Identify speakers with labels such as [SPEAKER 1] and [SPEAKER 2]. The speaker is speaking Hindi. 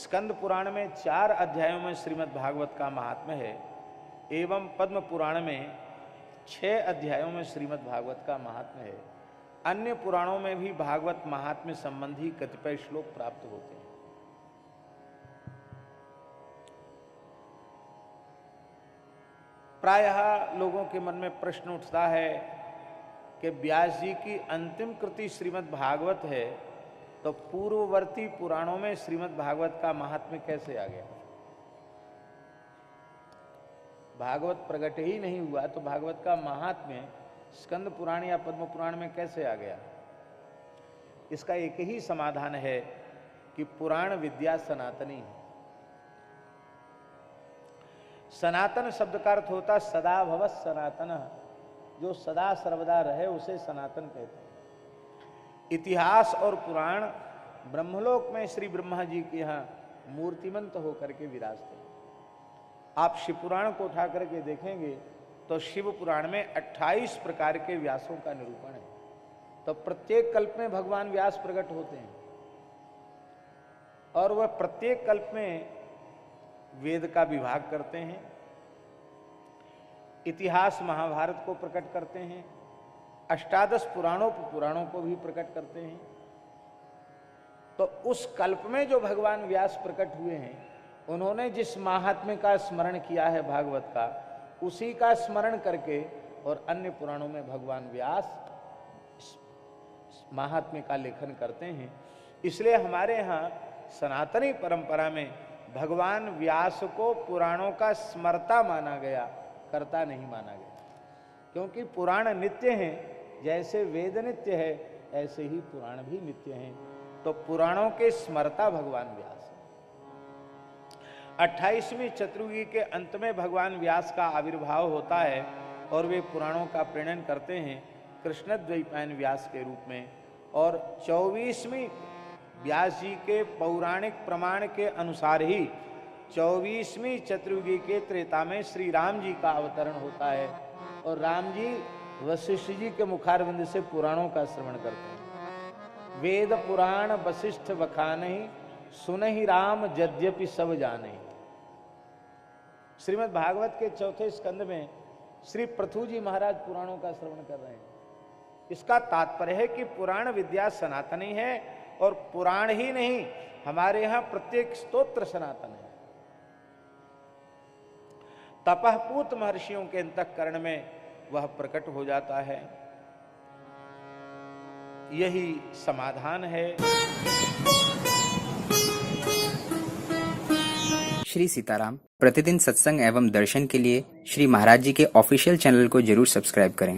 [SPEAKER 1] स्कंद पुराण में 4 अध्यायों में श्रीमद् भागवत का महात्म्य है एवं पद्म पुराण में 6 अध्यायों में श्रीमद् भागवत का महात्म्य है। अन्य पुराणों में भी भागवत महात्म्य संबंधी कतिपय श्लोक प्राप्त होते हैं। प्रायः लोगों के मन में प्रश्न उठता है कि व्यास जी की अंतिम कृति श्रीमद् भागवत है, तो पूर्ववर्ती पुराणों में श्रीमद् भागवत का महात्म्य कैसे आ गया? भागवत प्रकट ही नहीं हुआ तो भागवत का महात्म्य स्कंद पुराण या पद्म पुराण में कैसे आ गया? इसका एक ही समाधान है कि पुराण विद्या सनातनी है। सनातन शब्द का अर्थ होता सदा भवत् सनातन, जो सदा सर्वदा रहे उसे सनातन कहते हैं। इतिहास और पुराण ब्रह्मलोक में श्री ब्रह्मा जी के यहाँ मूर्तिमंत होकर के विराजते हैं। आप शिव पुराण को उठा करके देखेंगे तो शिव पुराण में 28 प्रकार के व्यासों का निरूपण है। तो प्रत्येक कल्प में भगवान व्यास प्रकट होते हैं और वह प्रत्येक कल्प में वेद का विभाग करते हैं, इतिहास महाभारत को प्रकट करते हैं, अष्टादश पुराणों को भी प्रकट करते हैं। तो उस कल्प में जो भगवान व्यास प्रकट हुए हैं, उन्होंने जिस महात्म्य का स्मरण किया है भागवत का, उसी का स्मरण करके और अन्य पुराणों में भगवान व्यास महात्म्य का लेखन करते हैं। इसलिए हमारे यहाँ सनातनी परंपरा में भगवान व्यास को पुराणों का स्मर्ता माना गया, कर्ता नहीं माना गया, क्योंकि पुराण नित्य हैं। जैसे वेद नित्य है ऐसे ही पुराण भी नित्य हैं। तो पुराणों के स्मर्ता भगवान व्यास। 28वीं चतुर्युगी के अंत में भगवान व्यास का आविर्भाव होता है और वे पुराणों का प्रणयन करते हैं कृष्णद्वैपायन व्यास के रूप में। और 24वीं व्यास जी के पौराणिक प्रमाण के अनुसार ही 24वीं चतुर्युगी के त्रेता में श्री राम जी का अवतरण होता है और राम जी वशिष्ठ जी के मुखारविंद से पुराणों का श्रवण करते हैं। वेद पुराण वशिष्ठ बखानहि, सुनहि राम यद्यपि सब जानहि। श्रीमद् भागवत के 4थे स्कंद में श्री पृथु जी महाराज पुराणों का श्रवण कर रहे हैं। इसका तात्पर्य है कि पुराण विद्या सनातनी है और पुराण ही नहीं, हमारे यहां प्रत्येक स्तोत्र सनातन है। तपःपूत महर्षियों के अंतःकरण में वह प्रकट हो जाता है। यही समाधान है।
[SPEAKER 2] श्री सीताराम प्रतिदिन सत्संग एवं दर्शन के लिए श्री महाराज जी के ऑफिशियल चैनल को जरूर सब्सक्राइब करें।